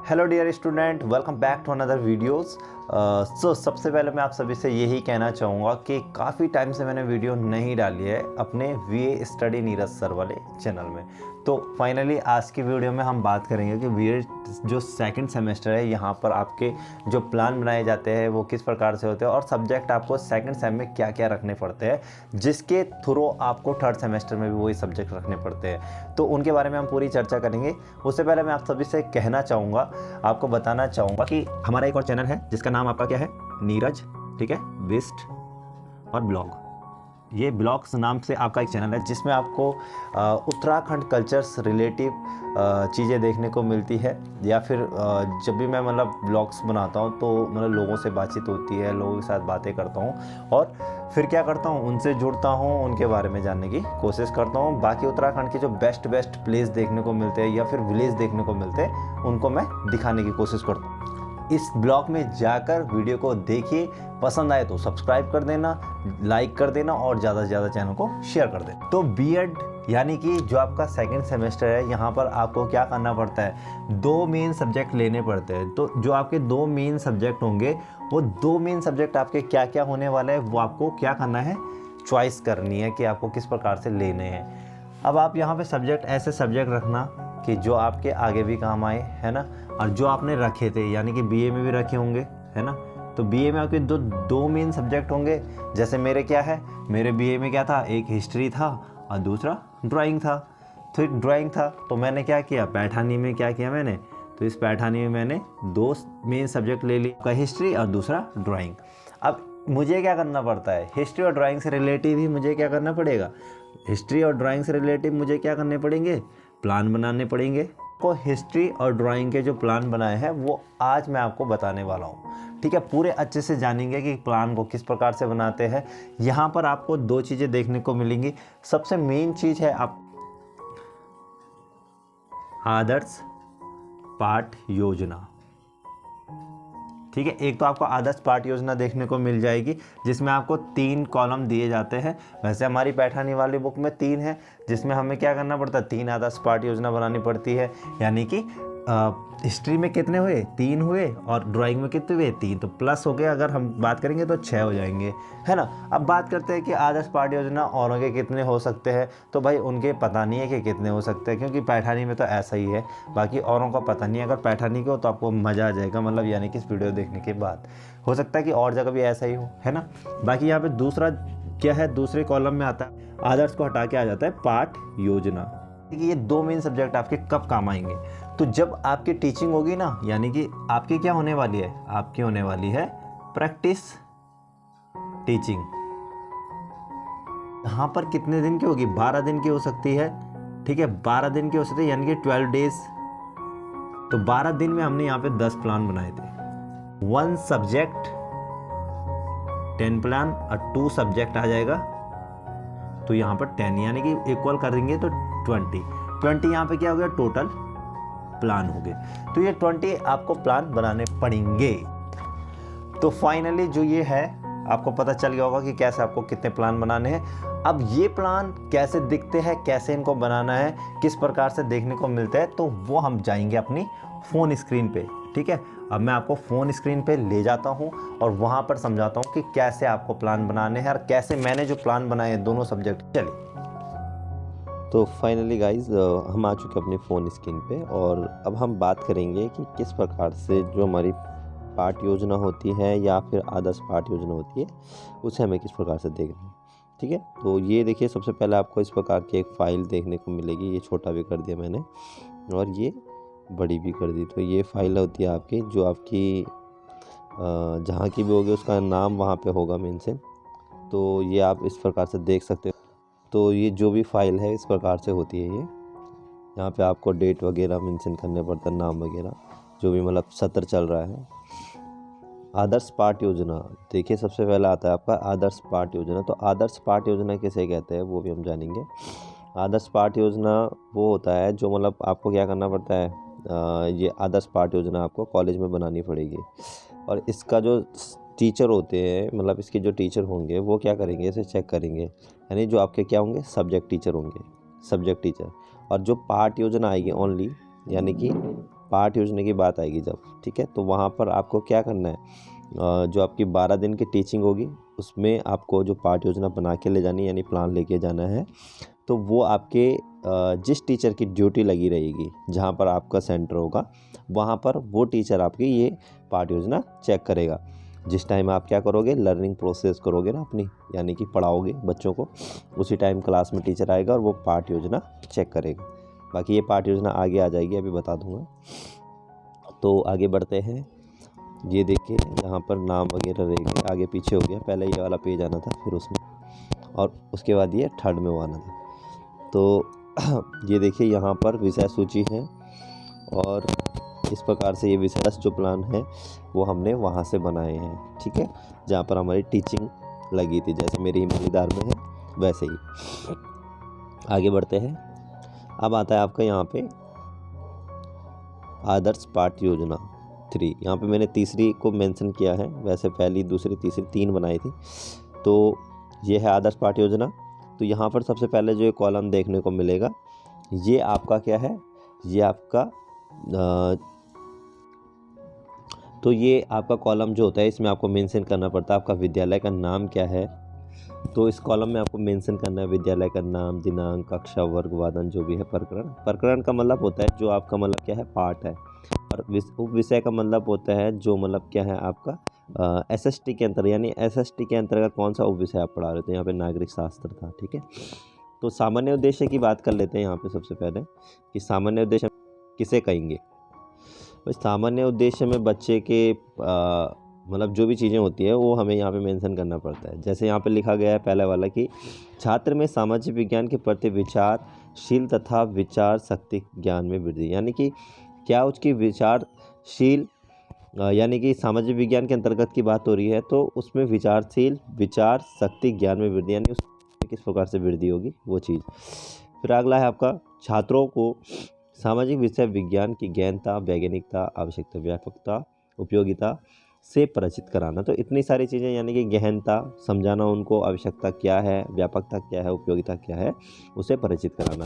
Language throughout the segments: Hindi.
Hello dear student, welcome back to another videos. सबसे पहले मैं आप सभी से यही कहना चाहूँगा कि काफ़ी टाइम से मैंने वीडियो नहीं डाली है अपने वीए स्टडी नीरज सर वाले चैनल में। तो फाइनली आज की वीडियो में हम बात करेंगे कि वीए जो सेकंड सेमेस्टर है यहाँ पर आपके जो प्लान बनाए जाते हैं वो किस प्रकार से होते हैं और सब्जेक्ट आपको सेकंड सेम में क्या क्या रखने पड़ते हैं, जिसके थ्रू आपको थर्ड सेमेस्टर में भी वही सब्जेक्ट रखने पड़ते हैं। तो उनके बारे में हम पूरी चर्चा करेंगे। उससे पहले मैं आप सभी से कहना चाहूँगा, आपको बताना चाहूँगा कि हमारा एक और चैनल है जिसका नाम आपका क्या है, नीरज, ठीक है, विस्ट और ब्लॉग। ये ब्लॉग्स नाम से आपका एक चैनल है जिसमें आपको उत्तराखंड कल्चर्स रिलेटिव चीज़ें देखने को मिलती है, या फिर जब भी मैं मतलब ब्लॉग्स बनाता हूँ तो मतलब लोगों से बातचीत होती है, लोगों के साथ बातें करता हूँ और फिर क्या करता हूँ, उनसे जुड़ता हूँ, उनके बारे में जानने की कोशिश करता हूँ। बाकी उत्तराखंड के जो बेस्ट प्लेस देखने को मिलते हैं या फिर विलेज देखने को मिलते हैं उनको मैं दिखाने की कोशिश करता हूँ। इस ब्लॉग में जाकर वीडियो को देखिए, पसंद आए तो सब्सक्राइब कर देना, लाइक कर देना और ज़्यादा से ज़्यादा चैनल को शेयर कर देना। तो बीएड यानी कि जो आपका सेकंड सेमेस्टर है, यहाँ पर आपको क्या करना पड़ता है, 2 मेन सब्जेक्ट लेने पड़ते हैं। तो जो आपके 2 मेन सब्जेक्ट होंगे, वो 2 मेन सब्जेक्ट आपके क्या क्या होने वाला है वो आपको क्या करना है, चॉइस करनी है कि आपको किस प्रकार से लेने हैं। अब आप यहाँ पे सब्जेक्ट ऐसे सब्जेक्ट रखना कि जो आपके आगे भी काम आए, है ना, और जो आपने रखे थे यानी कि बीए में भी रखे होंगे, है ना। तो बीए में आपके दो मेन सब्जेक्ट होंगे। जैसे मेरे क्या है, मेरे बीए में क्या था, एक हिस्ट्री था और दूसरा ड्राइंग था। तो ड्राइंग था तो मैंने क्या किया, पैठानी में क्या किया मैंने, तो इस पैठानी में मैंने 2 मेन सब्जेक्ट ले लिया, हिस्ट्री और दूसरा ड्राइंग। अब मुझे क्या करना पड़ता है, हिस्ट्री और ड्राइंग से रिलेटिव ही मुझे क्या करना पड़ेगा, हिस्ट्री और ड्राइंग से रिलेटिव मुझे क्या करने पड़ेंगे, प्लान बनाने पड़ेंगे। को हिस्ट्री और ड्राइंग के जो प्लान बनाए हैं वो आज मैं आपको बताने वाला हूँ, ठीक है। पूरे अच्छे से जानेंगे कि प्लान को किस प्रकार से बनाते हैं। यहाँ पर आपको 2 चीज़ें देखने को मिलेंगी। सबसे मेन चीज़ है आप आदर्श पाठ योजना, ठीक है। एक तो आपको आदर्श पाठ योजना देखने को मिल जाएगी जिसमें आपको 3 कॉलम दिए जाते हैं। वैसे हमारी पैठानी वाली बुक में 3 है, जिसमें हमें क्या करना पड़ता है, 3 आदर्श पाठ योजना बनानी पड़ती है। यानी कि हिस्ट्री में कितने हुए, 3 हुए, और ड्राइंग में कितने हुए, 3, तो प्लस हो गए। अगर हम बात करेंगे तो 6 हो जाएंगे, है ना। अब बात करते हैं कि आदर्श पाठ योजना औरों के कितने हो सकते हैं। तो भाई उनके पता नहीं है कि कितने हो सकते हैं, क्योंकि पैठानी में तो ऐसा ही है, बाकी औरों का पता नहीं है। अगर पैठानी के हो तो आपको मज़ा आ जाएगा, मतलब यानी कि इस वीडियो देखने के बाद हो सकता है कि और जगह भी ऐसा ही हो, है ना। बाकी यहाँ पर दूसरा क्या है, दूसरे कॉलम में आता है, आदर्श को हटा के आ जाता है पाठ योजना। कि ये 2 मेन सब्जेक्ट आपके कब काम आएंगे, तो जब आपकी टीचिंग होगी ना, यानी कि आपकी क्या होने वाली है, आपकी होने वाली है प्रैक्टिस टीचिंग। यहाँ पर कितने दिन की होगी, 12 दिन की हो सकती है, ठीक है, 12 दिन की हो सकती है, यानी कि 12 डेज। तो 12 दिन में हमने यहाँ पे 10 प्लान बनाए थे। 1 सब्जेक्ट 10 प्लान और 2 सब्जेक्ट आ जाएगा, तो यहाँ पर 10 यानी कि इक्वल करेंगे तो 20 यहाँ पे क्या हो गया, टोटल प्लान हो गए। तो ये 20 आपको प्लान बनाने पड़ेंगे। तो फाइनली जो ये है आपको पता चल गया होगा कि कैसे आपको कितने प्लान बनाने हैं। अब ये प्लान कैसे दिखते हैं, कैसे इनको बनाना है, किस प्रकार से देखने को मिलते हैं, तो वो हम जाएंगे अपनी फ़ोन स्क्रीन पे, ठीक है। अब मैं आपको फ़ोन स्क्रीन पे ले जाता हूँ और वहाँ पर समझाता हूँ कि कैसे आपको प्लान बनाने हैं और कैसे मैंने जो प्लान बनाए हैं दोनों सब्जेक्ट। चलिए, तो फाइनली गाइज हम आ चुके हैं अपनी फ़ोन स्क्रीन पे और अब हम बात करेंगे कि किस प्रकार से जो हमारी पाठ योजना होती है या फिर आदर्श पाठ योजना होती है उसे हमें किस प्रकार से देखना है, ठीक है। तो ये देखिए, सबसे पहले आपको इस प्रकार की एक फ़ाइल देखने को मिलेगी। ये छोटा भी कर दिया मैंने और ये बड़ी भी कर दी। तो ये फ़ाइल होती है आपकी, जो आपकी जहाँ की भी होगी उसका नाम वहाँ पे होगा मेंशन। तो ये आप इस प्रकार से देख सकते हो। तो ये जो भी फाइल है इस प्रकार से होती है। ये यहाँ पे आपको डेट वगैरह मेंशन करने पड़ता है, नाम वगैरह, जो भी मतलब सत्र चल रहा है। आदर्श पाठ योजना, देखिए सबसे पहले आता है आपका आदर्श पाठ योजना। तो आदर्श पाठ योजना किसे कहते हैं वो भी हम जानेंगे। आदर्श पाठ योजना वो होता है जो मतलब आपको क्या करना पड़ता है, ये आदर्श पाठ योजना आपको कॉलेज में बनानी पड़ेगी और इसका जो टीचर होते हैं, मतलब इसके जो टीचर होंगे वो क्या करेंगे, इसे चेक करेंगे। यानी जो आपके क्या होंगे, सब्जेक्ट टीचर होंगे, सब्जेक्ट टीचर। और जो पाठ योजना आएगी ओनली, यानी कि पाठ योजना की बात आएगी जब, ठीक है, तो वहाँ पर आपको क्या करना है, जो आपकी 12 दिन की टीचिंग होगी उसमें आपको जो पाठ योजना बना के ले जानी यानी प्लान लेके जाना है, तो वो आपके जिस टीचर की ड्यूटी लगी रहेगी जहाँ पर आपका सेंटर होगा वहाँ पर वो टीचर आपकी ये पाठ योजना चेक करेगा। जिस टाइम आप क्या करोगे, लर्निंग प्रोसेस करोगे ना अपनी, यानी कि पढ़ाओगे बच्चों को, उसी टाइम क्लास में टीचर आएगा और वो पाठ योजना चेक करेगा। बाकी ये पाठ योजना आगे आ जाएगी, अभी बता दूंगा। तो आगे बढ़ते हैं। ये देखिए यहाँ पर नाम वगैरह रह गए, आगे पीछे हो गया, पहले ये वाला पेज आना था फिर उसमें, और उसके बाद ये थर्ड में वो आना था। तो ये देखिए यहाँ पर विषय सूची है, और इस प्रकार से ये विषय जो प्लान है वो हमने वहाँ से बनाए हैं, ठीक है, जहाँ पर हमारी टीचिंग लगी थी, जैसे मेरी हिमालयदार में है वैसे ही। आगे बढ़ते हैं। अब आता है आपका यहाँ पे आदर्श पाठ योजना 3। यहाँ पे मैंने तीसरी को मेंशन किया है, वैसे पहली, दूसरी, तीसरी 3 बनाई थी। तो ये है आदर्श पाठ योजना। तो यहाँ पर सबसे पहले जो कॉलम देखने को मिलेगा ये आपका क्या है, ये आपका तो ये आपका कॉलम जो होता है इसमें आपको मेंशन करना पड़ता है आपका विद्यालय का नाम क्या है। तो इस कॉलम में आपको मेंशन करना है विद्यालय का नाम, दिनांक, कक्षा, वर्ग, वादन, जो भी है, प्रकरण। प्रकरण का मतलब होता है जो आपका मतलब क्या है, पाठ है। और विषय का मतलब होता है जो मतलब क्या है आपका एसएसटी के अंतर्गत, यानी एसएसटी के अंतर्गत कौन सा उपविषय आप पढ़ा रहे थे। यहाँ पे नागरिक शास्त्र था, ठीक है। तो सामान्य उद्देश्य की बात कर लेते हैं यहाँ पे सबसे पहले कि सामान्य उद्देश्य किसे कहेंगे। सामान्य उद्देश्य में बच्चे के मतलब जो भी चीज़ें होती है वो हमें यहाँ पे मेंशन करना पड़ता है। जैसे यहाँ पे लिखा गया है पहले वाला कि छात्र में सामाजिक विज्ञान के प्रति विचारशील तथा विचार शक्ति ज्ञान में वृद्धि, यानी कि क्या उसकी विचारशील यानी कि सामाजिक विज्ञान के अंतर्गत की बात हो रही है, तो उसमें विचारशील, विचार शक्ति ज्ञान में वृद्धि, यानी उसमें किस प्रकार से वृद्धि होगी वो चीज़। फिर अगला है आपका छात्रों को सामाजिक विषय विज्ञान की गहनता, वैज्ञानिकता, आवश्यकता, व्यापकता, उपयोगिता से परिचित कराना। तो इतनी सारी चीज़ें, यानी कि गहनता समझाना उनको, आवश्यकता क्या है, व्यापकता क्या है, उपयोगिता क्या है, उसे परिचित कराना।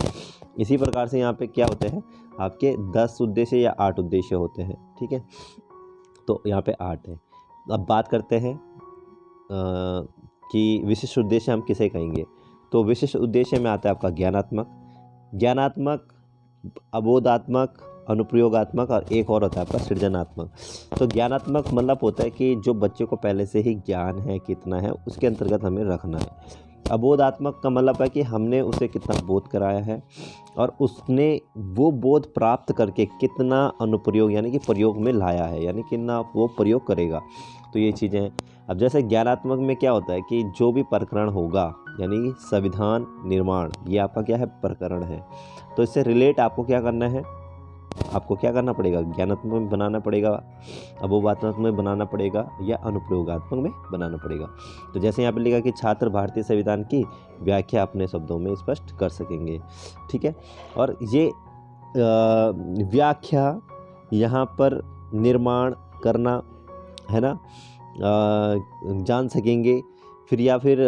इसी प्रकार से यहाँ पे क्या होते हैं आपके 10 उद्देश्य या 8 उद्देश्य होते हैं, ठीक है। तो यहाँ पे 8 है। अब बात करते हैं कि विशिष्ट उद्देश्य हम किसे कहेंगे। तो विशिष्ट उद्देश्य में आता है आपका ज्ञानात्मक, अबोधात्मक, अनुप्रयोगात्मक, और एक और होता है आपका सृजनात्मक। तो ज्ञानात्मक मतलब होता है कि जो बच्चे को पहले से ही ज्ञान है कितना है उसके अंतर्गत हमें रखना है। अबोधात्मक का मतलब है कि हमने उसे कितना बोध कराया है और उसने वो बोध प्राप्त करके कितना अनुप्रयोग यानी कि प्रयोग में लाया है, यानी कितना वो प्रयोग करेगा। तो ये चीज़ें हैं। अब जैसे ज्ञानात्मक में क्या होता है कि जो भी प्रकरण होगा, यानी संविधान निर्माण, ये आपका क्या है, प्रकरण है। तो इससे रिलेट आपको क्या करना है, आपको क्या करना पड़ेगा, ज्ञानात्मक में बनाना पड़ेगा, अबोधात्मक में बनाना पड़ेगा, या अनुप्रयोगात्मक में बनाना पड़ेगा। तो जैसे यहाँ पे लिखा कि छात्र भारतीय संविधान की व्याख्या अपने शब्दों में स्पष्ट कर सकेंगे, ठीक है। और ये व्याख्या यहाँ पर निर्माण करना है ना, जान सकेंगे। फिर या फिर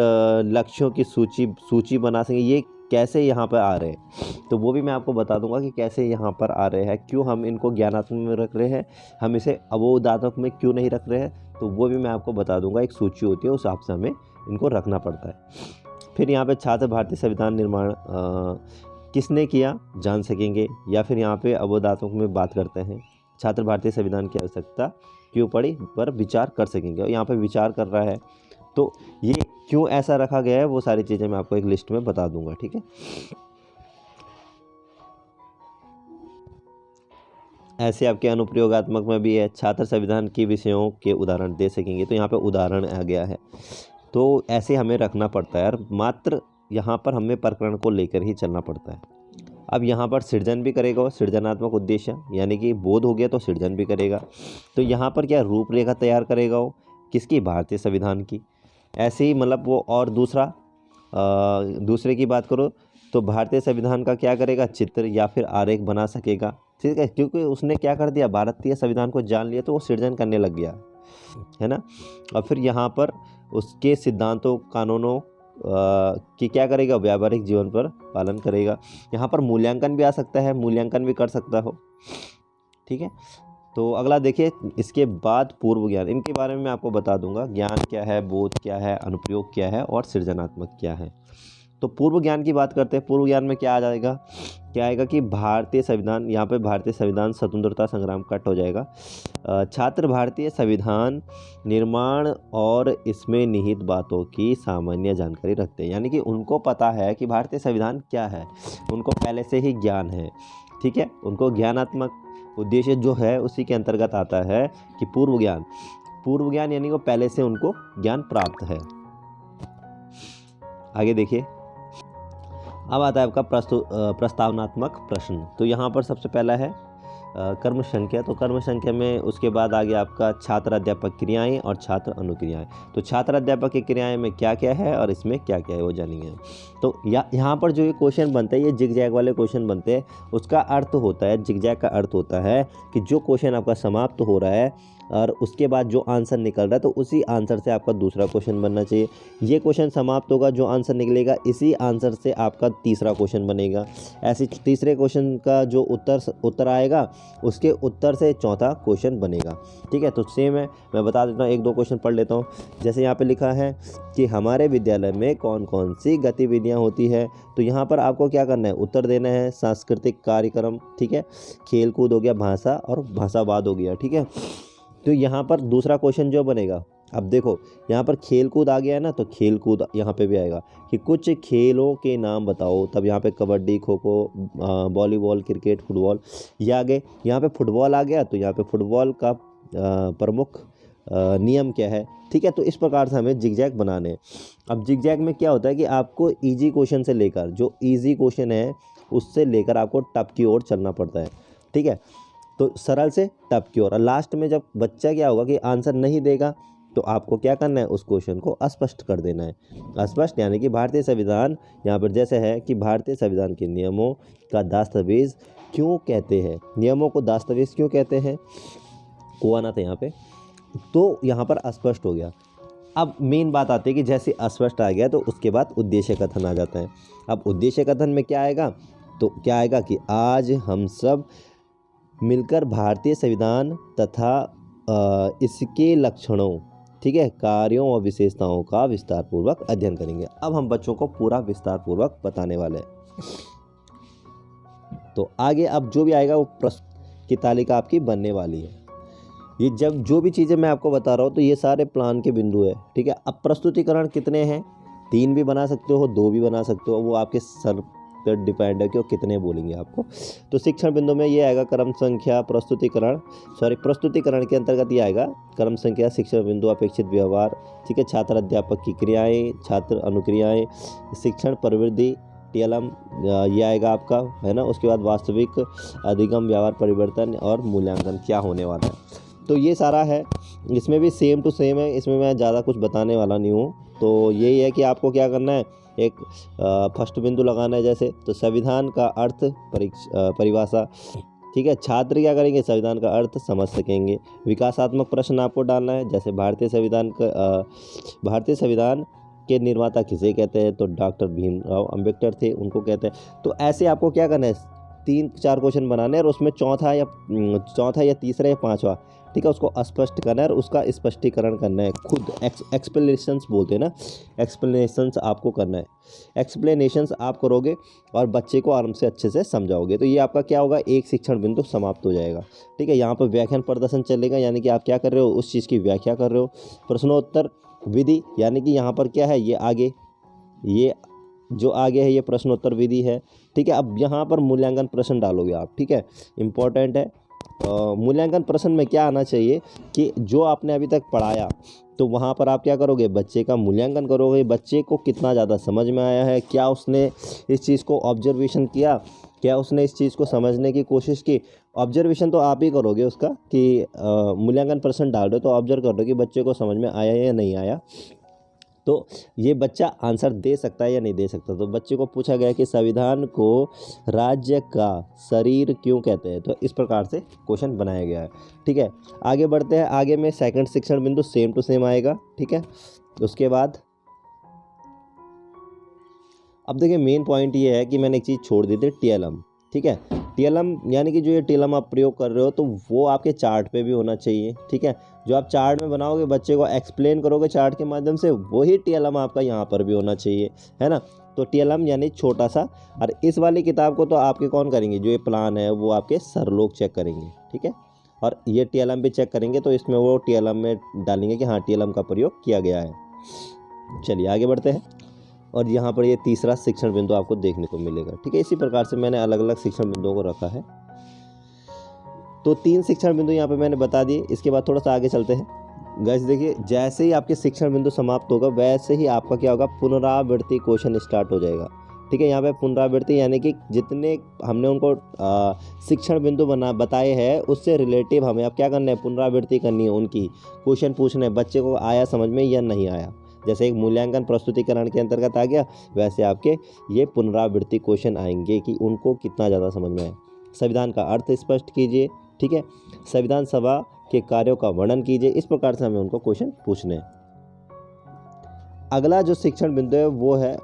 लक्ष्यों की सूची बना सकेंगे। ये कैसे यहाँ पर आ रहे हैं तो वो भी मैं आपको बता दूंगा कि कैसे यहाँ पर आ रहे हैं, क्यों हम इनको ज्ञानात्मक में रख रहे हैं, हम इसे अबोधात्मक में क्यों नहीं रख रहे हैं, तो वो भी मैं आपको बता दूंगा। एक सूची होती है, उस हिसाब से हमें इनको रखना पड़ता है। फिर यहाँ पे छात्र भारतीय संविधान निर्माण किसने किया जान सकेंगे, या फिर यहाँ पे अबोधात्मक में बात करते हैं छात्र भारतीय संविधान की आवश्यकता क्यों पड़ी पर विचार कर सकेंगे, और यहाँ पे विचार कर रहा है। तो ये क्यों ऐसा रखा गया है वो सारी चीज़ें मैं आपको एक लिस्ट में बता दूंगा, ठीक है। ऐसे आपके अनुप्रयोगात्मक में भी है, छात्र संविधान की विषयों के उदाहरण दे सकेंगे, तो यहाँ पे उदाहरण आ गया है। तो ऐसे हमें रखना पड़ता है, और मात्र यहाँ पर हमें प्रकरण को लेकर ही चलना पड़ता है। अब यहाँ पर सृजन भी करेगा, सृजनात्मक उद्देश्य यानी कि बोध हो गया तो सृजन भी करेगा। तो यहाँ पर क्या रूपरेखा तैयार करेगा वो किसकी, भारतीय संविधान की। ऐसे ही मतलब वो, और दूसरे की बात करो तो भारतीय संविधान का क्या करेगा, चित्र या फिर आरेख बना सकेगा, ठीक है, क्योंकि उसने क्या कर दिया, भारतीय संविधान को जान लिया तो वो सृजन करने लग गया है ना। और फिर यहाँ पर उसके सिद्धांतों, कानूनों कि क्या करेगा, व्यावहारिक जीवन पर पालन करेगा। यहाँ पर मूल्यांकन भी आ सकता है, मूल्यांकन भी कर सकता हो, ठीक है। तो अगला देखिए, इसके बाद पूर्व ज्ञान, इनके बारे में मैं आपको बता दूंगा। ज्ञान क्या है, बोध क्या है, अनुप्रयोग क्या है और सृजनात्मक क्या है। तो पूर्व ज्ञान की बात करते हैं। पूर्व ज्ञान में क्या आ जाएगा, क्या आएगा कि भारतीय संविधान, यहाँ पे भारतीय संविधान स्वतंत्रता संग्राम कट हो जाएगा। छात्र भारतीय संविधान निर्माण और इसमें निहित बातों की सामान्य जानकारी रखते हैं, यानी कि उनको पता है कि भारतीय संविधान क्या है, उनको पहले से ही ज्ञान है, ठीक है। उनको ज्ञानात्मक उद्देश्य जो है उसी के अंतर्गत आता है कि पूर्व ज्ञान। पूर्व ज्ञान यानी वो पहले से उनको ज्ञान प्राप्त है। आगे देखिए, अब आता है आपका प्रस्तावनात्मक प्रश्न। तो यहाँ पर सबसे पहला है कर्म संख्या। तो कर्म संख्या में उसके बाद आ गया आपका छात्र अध्यापक क्रियाएं और छात्र अनुक्रियाएं। तो छात्र अध्यापक की क्रियाएं में क्या क्या है और इसमें क्या क्या है वो जानिए। तो यहाँ पर जो ये क्वेश्चन बनते हैं, ये जिगजैग वाले क्वेश्चन बनते हैं। उसका अर्थ होता है, जिगजैग का अर्थ होता है कि जो क्वेश्चन आपका समाप्त हो रहा है और उसके बाद जो आंसर निकल रहा है, तो उसी आंसर से आपका दूसरा क्वेश्चन बनना चाहिए। ये क्वेश्चन समाप्त होगा, जो आंसर निकलेगा इसी आंसर से आपका तीसरा क्वेश्चन बनेगा। ऐसे तीसरे क्वेश्चन का जो उत्तर आएगा उसके उत्तर से चौथा क्वेश्चन बनेगा, ठीक है। तो सेम है, मैं बता देता हूँ, एक दो क्वेश्चन पढ़ लेता हूँ। जैसे यहाँ पे लिखा है कि हमारे विद्यालय में कौन कौन सी गतिविधियाँ होती है। तो यहाँ पर आपको क्या करना है, उत्तर देना है। सांस्कृतिक कार्यक्रम, ठीक है, खेल कूद हो गया, भाषा और भाषावाद हो गया, ठीक है। तो यहाँ पर दूसरा क्वेश्चन जो बनेगा, अब देखो यहाँ पर खेल कूद आ गया है ना, तो खेल कूद यहाँ पे भी आएगा कि कुछ खेलों के नाम बताओ। तब यहाँ पे kabaddi, kho kho, volleyball, cricket, football, ये आगे यहाँ पे फुटबॉल आ गया। तो यहाँ पे फुटबॉल का प्रमुख नियम क्या है, ठीक है। तो इस प्रकार से हमें जिगजैग बनाने हैं। अब जिगजैग में क्या होता है कि आपको ईजी क्वेश्चन से लेकर, जो ईजी क्वेश्चन है उससे लेकर आपको टफ की ओर चलना पड़ता है, ठीक है। तो सरल से टफ की ओर। और लास्ट में जब बच्चा क्या होगा कि आंसर नहीं देगा, तो आपको क्या करना है, उस क्वेश्चन को अस्पष्ट कर देना है। अस्पष्ट यानी कि भारतीय संविधान, यहाँ पर जैसे है कि भारतीय संविधान के नियमों का दस्तावेज क्यों कहते हैं, नियमों को दस्तावेज क्यों कहते हैं, को आना था यहाँ पे। तो यहाँ पर अस्पष्ट हो गया। अब मेन बात आती है कि जैसे अस्पष्ट आ गया तो उसके बाद उद्देश्य कथन आ जाता है। अब उद्देश्य कथन में क्या आएगा, तो क्या आएगा कि आज हम सब मिलकर भारतीय संविधान तथा इसके लक्षणों, ठीक है, कार्यों और विशेषताओं का विस्तार पूर्वक अध्ययन करेंगे। अब हम बच्चों को पूरा विस्तार पूर्वक बताने वाले हैं। तो आगे अब जो भी आएगा वो प्रश्न की तालिका आपकी बनने वाली है। ये जब जो भी चीज़ें मैं आपको बता रहा हूँ तो ये सारे प्लान के बिंदु है, ठीक है। अब प्रस्तुतिकरण कितने हैं, 3 भी बना सकते हो, 2 भी बना सकते हो, वो आपके सर पर डिपेंड है कि वो कितने बोलेंगे आपको। तो शिक्षण बिंदु में ये आएगा क्रम संख्या, प्रस्तुतिकरण के अंतर्गत ये आएगा क्रम संख्या, शिक्षण बिंदु, अपेक्षित व्यवहार, ठीक है, छात्र अध्यापक की क्रियाएं, छात्र अनुक्रियाएं, शिक्षण प्रवृत्ति, TLM ये आएगा आपका, है ना। उसके बाद वास्तविक, अधिगम, व्यवहार परिवर्तन और मूल्यांकन क्या होने वाला है। तो ये सारा है, इसमें भी सेम टू सेम है, इसमें मैं ज़्यादा कुछ बताने वाला नहीं हूँ। तो यही है कि आपको क्या करना है, एक फर्स्ट बिंदु लगाना है। जैसे तो संविधान का अर्थ, परिभाषा, ठीक है। छात्र क्या करेंगे, संविधान का अर्थ समझ सकेंगे। विकासात्मक प्रश्न आपको डालना है, जैसे भारतीय संविधान के निर्माता किसे कहते हैं, तो डॉक्टर भीमराव अंबेडकर थे, उनको कहते हैं। तो ऐसे आपको क्या करना है, 3-4 क्वेश्चन बनाने हैं और उसमें चौथा या तीसरा या पांचवा, ठीक है, उसको स्पष्ट करना है और उसका स्पष्टीकरण करना है। खुद एक्सप्लेनेशंस बोलते हैं ना, एक्सप्लेनेशंस आपको करना है। एक्सप्लेनेशंस आप करोगे और बच्चे को आराम से अच्छे से समझाओगे। तो ये आपका क्या होगा, एक शिक्षण बिंदु समाप्त हो जाएगा, ठीक है। यहाँ पर व्याख्यान प्रदर्शन चलेगा, यानी कि आप क्या कर रहे हो, उस चीज़ की व्याख्या कर रहे हो। प्रश्नोत्तर विधि, यानी कि यहाँ पर क्या है, ये जो आगे है ये प्रश्नोत्तर विधि है, ठीक है। अब यहाँ पर मूल्यांकन प्रश्न डालोगे आप, ठीक है, इम्पोर्टेंट है। मूल्यांकन प्रश्न में क्या आना चाहिए कि जो आपने अभी तक पढ़ाया, तो वहाँ पर आप क्या करोगे, बच्चे का मूल्यांकन करोगे। बच्चे को कितना ज़्यादा समझ में आया है, क्या उसने इस चीज़ को ऑब्जर्वेशन किया, क्या उसने इस चीज़ को समझने की कोशिश की। ऑब्जर्वेशन तो आप ही करोगे उसका कि मूल्यांकन प्रश्न डाल दो तो ऑब्जर्व कर दो कि बच्चे को समझ में आया या नहीं आया, तो ये बच्चा आंसर दे सकता है या नहीं दे सकता। तो बच्चे को पूछा गया कि संविधान को राज्य का शरीर क्यों कहते हैं। तो इस प्रकार से क्वेश्चन बनाया गया है, ठीक है। आगे बढ़ते हैं, आगे में सेकंड शिक्षण बिंदु सेम टू सेम आएगा, ठीक है। उसके बाद अब देखिए मेन पॉइंट ये है कि मैंने एक चीज़ छोड़ दी थी, TLM, ठीक है। टीएलएम यानी कि जो ये टीएलएम आप प्रयोग कर रहे हो तो वो आपके चार्ट पे भी होना चाहिए, ठीक है। जो आप चार्ट में बनाओगे, बच्चे को एक्सप्लेन करोगे चार्ट के माध्यम से, वही टीएलएम आपका यहाँ पर भी होना चाहिए, है ना। तो टीएलएम यानी छोटा सा। और इस वाली किताब को तो आपके कौन करेंगे, जो ये प्लान है वो आपके सर लोग चेक करेंगे, ठीक है। और ये टीएलएम भी चेक करेंगे तो इसमें वो टीएलएम में डालेंगे कि हाँ टीएलएम का प्रयोग किया गया है। चलिए आगे बढ़ते हैं। और यहाँ पर ये तीसरा शिक्षण बिंदु आपको देखने को मिलेगा, ठीक है। इसी प्रकार से मैंने अलग अलग शिक्षण बिंदुओं को रखा है। तो 3 शिक्षण बिंदु यहाँ पे मैंने बता दिए। इसके बाद थोड़ा सा आगे चलते हैं। गाइस देखिए, जैसे ही आपके शिक्षण बिंदु समाप्त होगा वैसे ही आपका क्या होगा, पुनरावृत्ति क्वेश्चन स्टार्ट हो जाएगा, ठीक है। यहाँ पे पुनरावृत्ति यानी कि जितने हमने उनको शिक्षण बिंदु बताए हैं उससे रिलेटिव हमें अब क्या करना है, पुनरावृत्ति करनी है, उनकी क्वेश्चन पूछने हैं, बच्चे को आया समझ में या नहीं आया। जैसे एक मूल्यांकन प्रस्तुतिकरण के अंतर्गत आ गया, वैसे आपके ये पुनरावृत्ति क्वेश्चन आएंगे कि उनको कितना ज़्यादा समझ में आए। संविधान का अर्थ स्पष्ट कीजिए, ठीक है। संविधान सभा के कार्यों का वर्णन कीजिए। इस प्रकार से हमें उनको क्वेश्चन पूछने हैं। अगला जो शिक्षण बिंदु है वो है,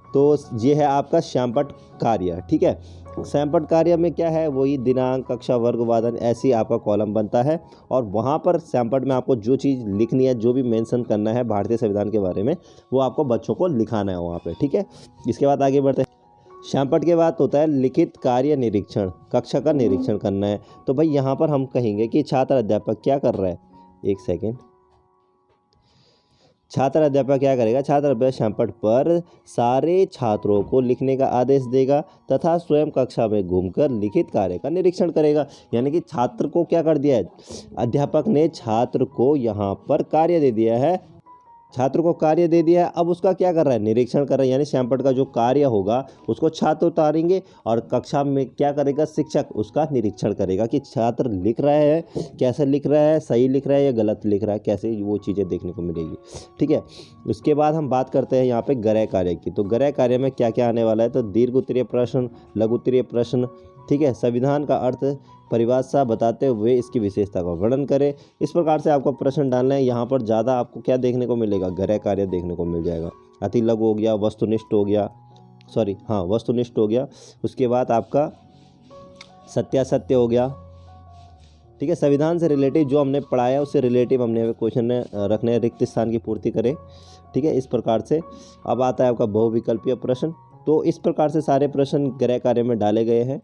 तो ये है आपका श्यामपट्ट कार्य, ठीक है। श्यामपट्ट कार्य में क्या है, वही दिनांक, कक्षा, वर्ग, वादन, ऐसी आपका कॉलम बनता है। और वहाँ पर श्यामपट्ट में आपको जो चीज़ लिखनी है, जो भी मेंशन करना है भारतीय संविधान के बारे में, वो आपको बच्चों को लिखाना है वहाँ पे, ठीक है। इसके बाद आगे बढ़ते हैं। श्यामपट्ट के बाद होता है लिखित कार्य निरीक्षण, कक्षा का निरीक्षण करना है। तो भाई यहाँ पर हम कहेंगे कि छात्र अध्यापक क्या कर रहा है, एक सेकेंड, छात्र अध्यापक क्या करेगा, छात्र अध्यापक श्यामपट्ट पर सारे छात्रों को लिखने का आदेश देगा तथा स्वयं कक्षा में घूमकर लिखित कार्य का निरीक्षण करेगा। यानी कि छात्र को क्या कर दिया है, अध्यापक ने छात्र को यहाँ पर कार्य दे दिया है, छात्र को कार्य दे दिया है। अब उसका क्या कर रहा है, निरीक्षण कर रहा है। यानी श्यामपट्ट का जो कार्य होगा उसको छात्र उतारेंगे और कक्षा में क्या करेगा, शिक्षक उसका निरीक्षण करेगा कि छात्र लिख रहा है, कैसे लिख रहा है, सही लिख रहा है या गलत लिख रहा है, कैसे वो चीज़ें देखने को मिलेगी, ठीक है। उसके बाद हम बात करते हैं यहाँ पे गृह कार्य की। तो गृह कार्य में क्या क्या आने वाला है, तो दीर्घ उत्तरीय प्रश्न, लघु उत्तरीय प्रश्न, ठीक है। संविधान का अर्थ परिभाषा बताते हुए इसकी विशेषता का वर्णन करें। इस प्रकार से आपको प्रश्न डालना है। यहाँ पर ज़्यादा आपको क्या देखने को मिलेगा, गृह कार्य देखने को मिल जाएगा। अति लघु हो गया, वस्तुनिष्ठ हो गया, वस्तुनिष्ठ हो गया। उसके बाद आपका सत्यासत्य हो गया, ठीक है। संविधान से रिलेटिव जो हमने पढ़ाया उससे रिलेटिव हमने क्वेश्चन रखने हैं, रिक्त स्थान की पूर्ति करें, ठीक है। इस प्रकार से अब आता है आपका बहुविकल्पीय प्रश्न। तो इस प्रकार से सारे प्रश्न गृह कार्य में डाले गए हैं।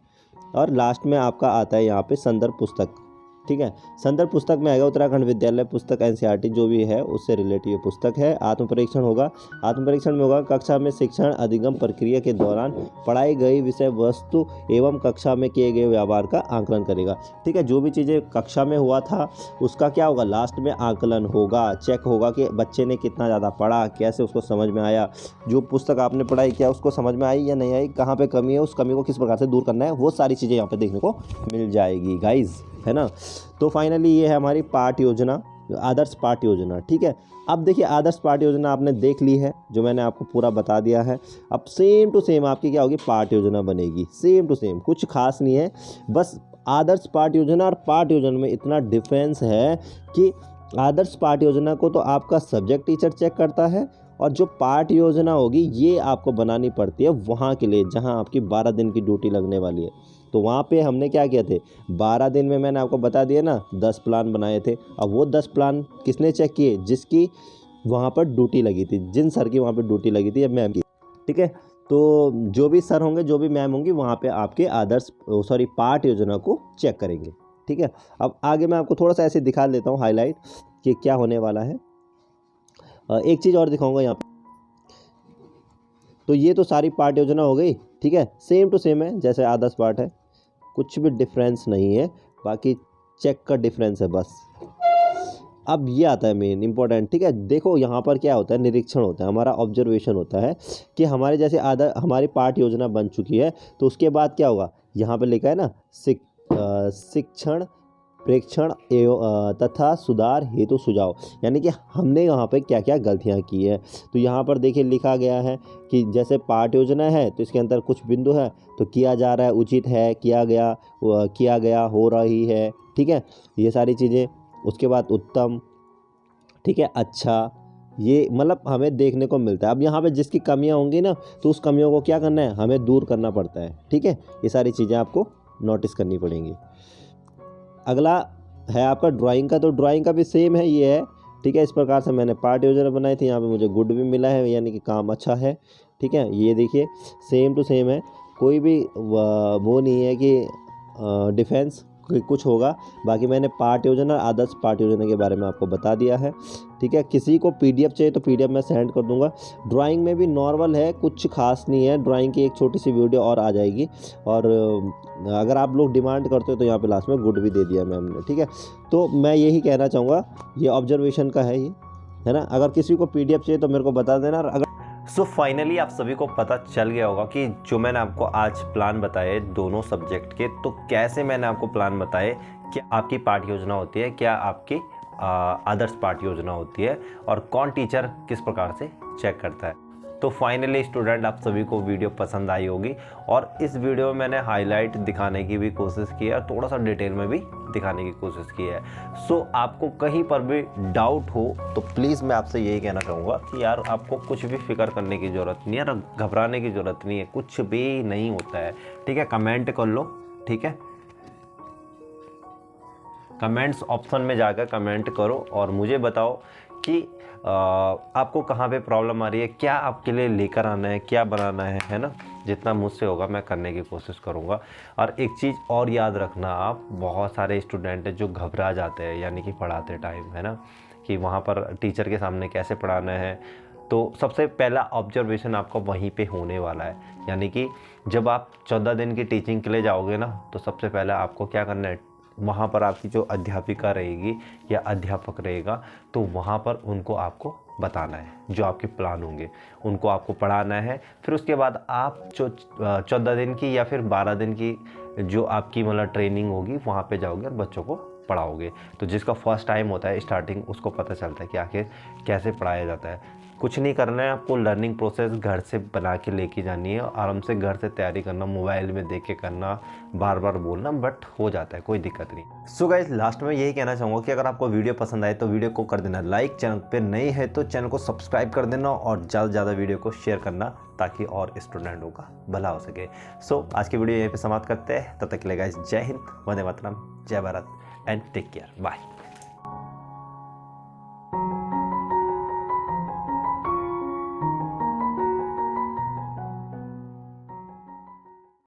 और लास्ट में आपका आता है यहाँ पे संदर्भ पुस्तक, ठीक है। संदर्भ पुस्तक में आएगा उत्तराखंड विद्यालय पुस्तक एनसीईआरटी जो भी है उससे रिलेटिव पुस्तक है। आत्म परीक्षण होगा, आत्म परीक्षण में होगा कक्षा में शिक्षण अधिगम प्रक्रिया के दौरान पढ़ाई गई विषय वस्तु एवं कक्षा में किए गए व्यवहार का आकलन करेगा, ठीक है। जो भी चीज़ें कक्षा में हुआ था उसका क्या होगा, लास्ट में आकलन होगा, चेक होगा कि बच्चे ने कितना ज़्यादा पढ़ा, कैसे उसको समझ में आया, जो पुस्तक आपने पढ़ाई किया उसको समझ में आई या नहीं आई, कहाँ पर कमी है, उस कमी को किस प्रकार से दूर करना है, वो सारी चीज़ें यहाँ पर देखने को मिल जाएगी गाइज, है ना। तो फाइनली ये है हमारी पाठ योजना, आदर्श पाठ योजना, ठीक है। अब देखिए आदर्श पाठ योजना आपने देख ली है, जो मैंने आपको पूरा बता दिया है। अब सेम टू सेम आपकी क्या होगी, पाठ योजना बनेगी, सेम टू सेम, कुछ खास नहीं है। बस आदर्श पाठ योजना और पाठ योजना में इतना डिफरेंस है कि आदर्श पाठ योजना को तो आपका सब्जेक्ट टीचर चेक करता है और जो पाठ योजना होगी ये आपको बनानी पड़ती है वहाँ के लिए जहाँ आपकी 12 दिन की ड्यूटी लगने वाली है। तो वहाँ पे हमने क्या किया थे, 12 दिन में मैंने आपको बता दिया ना 10 प्लान बनाए थे। अब वो 10 प्लान किसने चेक किए, जिसकी वहाँ पर ड्यूटी लगी थी, जिन सर की वहाँ पर ड्यूटी लगी थी, अब मैम की, ठीक है। तो जो भी सर होंगे, जो भी मैम होंगी, वहाँ पे आपके पाठ योजना को चेक करेंगे, ठीक है। अब आगे मैं आपको थोड़ा सा ऐसे दिखा देता हूँ हाईलाइट कि क्या होने वाला है। एक चीज़ और दिखाऊंगा यहाँ पे। तो ये तो सारी पाठ योजना हो गई, ठीक है, सेम टू सेम है जैसे आदर्श पाठ है, कुछ भी डिफरेंस नहीं है, बाकी चेक का डिफरेंस है बस। अब ये आता है मेन इंपॉर्टेंट, ठीक है। देखो यहाँ पर क्या होता है, निरीक्षण होता है, हमारा ऑब्जर्वेशन होता है कि हमारे जैसे हमारी पाठ योजना बन चुकी है, तो उसके बाद क्या होगा, यहाँ पर लिखा है ना शिक्षण प्रेक्षण एवं तथा सुधार हेतु सुझाव, यानी कि हमने यहाँ पर क्या क्या गलतियाँ की है। तो यहाँ पर देखिए लिखा गया है कि जैसे पाठ योजना है तो इसके अंदर कुछ बिंदु है, तो किया जा रहा है, उचित है, किया गया, हो रही है, ठीक है, ये सारी चीज़ें। उसके बाद उत्तम, ठीक है, अच्छा, ये मतलब हमें देखने को मिलता है। अब यहाँ पे जिसकी कमियाँ होंगी ना, तो उस कमियों को क्या करना है, हमें दूर करना पड़ता है। ठीक है, ये सारी चीज़ें आपको नोटिस करनी पड़ेंगी। अगला है आपका ड्राइंग का, तो ड्राइंग का भी सेम है, ये है। ठीक है, इस प्रकार से मैंने पार्ट योजना बनाई थी, यहाँ पे मुझे गुड भी मिला है, यानी कि काम अच्छा है। ठीक है, ये देखिए सेम टू सेम है, कोई भी वो नहीं है कि डिफेंस कुछ होगा। बाकी मैंने पार्ट योजना, आदर्श पार्ट योजना के बारे में आपको बता दिया है। ठीक है, किसी को पीडीएफ चाहिए तो पीडीएफ मैं सेंड कर दूंगा। ड्राइंग में भी नॉर्मल है, कुछ खास नहीं है। ड्राइंग की एक छोटी सी वीडियो और आ जाएगी, और अगर आप लोग डिमांड करते हो तो यहाँ पे लास्ट में गुड भी दे दिया मैम ने। ठीक है, तो मैं यही कहना चाहूँगा, ये ऑब्जर्वेशन का है, ये है ना। अगर किसी को पीडीएफ चाहिए तो मेरे को बता देना। अगर सो फाइनली आप सभी को पता चल गया होगा कि जो मैंने आपको आज प्लान बताए दोनों सब्जेक्ट के, तो कैसे मैंने आपको प्लान बताए, क्या आपकी पाठ योजना होती है, क्या आपकी आदर्श पाठ योजना होती है, और कौन टीचर किस प्रकार से चेक करता है। तो फाइनली स्टूडेंट, आप सभी को वीडियो पसंद आई होगी, और इस वीडियो में मैंने हाईलाइट दिखाने की भी कोशिश की है और थोड़ा सा डिटेल में भी दिखाने की कोशिश की है। सो आपको कहीं पर भी डाउट हो तो प्लीज़ मैं आपसे यही कहना चाहूँगा कि यार आपको कुछ भी फिक्र करने की ज़रूरत नहीं है, यार घबराने की ज़रूरत नहीं है, कुछ भी नहीं होता है। ठीक है, कमेंट कर लो। ठीक है, कमेंट्स ऑप्शन में जाकर कमेंट करो और मुझे बताओ कि आपको कहाँ पे प्रॉब्लम आ रही है, क्या आपके लिए लेकर आना है, क्या बनाना है ना। जितना मुझसे होगा मैं करने की कोशिश करूँगा। और एक चीज़ और याद रखना, आप बहुत सारे स्टूडेंट हैं जो घबरा जाते हैं, यानी कि पढ़ाते टाइम, है ना, कि वहाँ पर टीचर के सामने कैसे पढ़ाना है। तो सबसे पहला ऑब्जर्वेशन आपका वहीं पे होने वाला है, यानी कि जब आप 14 दिन की टीचिंग के लिए जाओगे ना, तो सबसे पहले आपको क्या करना है, वहाँ पर आपकी जो अध्यापिका रहेगी या अध्यापक रहेगा, तो वहाँ पर उनको आपको बताना है, जो आपके प्लान होंगे उनको आपको पढ़ाना है। फिर उसके बाद आप जो 14 दिन की या फिर 12 दिन की जो आपकी मतलब ट्रेनिंग होगी, वहाँ पे जाओगे और बच्चों को पढ़ाओगे। तो जिसका फर्स्ट टाइम होता है स्टार्टिंग, उसको पता चलता है कि आखिर कैसे पढ़ाया जाता है। कुछ नहीं करना है आपको, लर्निंग प्रोसेस घर से बना के लेके जानी है, आराम से घर से तैयारी करना, मोबाइल में देख के करना, बार बार बोलना, बट हो जाता है, कोई दिक्कत नहीं। सो गाइस, लास्ट में यही कहना चाहूँगा कि अगर आपको वीडियो पसंद आए तो वीडियो को कर देना लाइक, चैनल पे नए है तो चैनल को सब्सक्राइब कर देना, और ज़्यादा से ज़्यादा वीडियो को शेयर करना ताकि और स्टूडेंटों का भला हो सके। सो आज की वीडियो यहीं पर समाप्त करते हैं। तब तक के लिए गाइस, जय हिंद, वंदे मातरम, जय Bharat and take care, bye.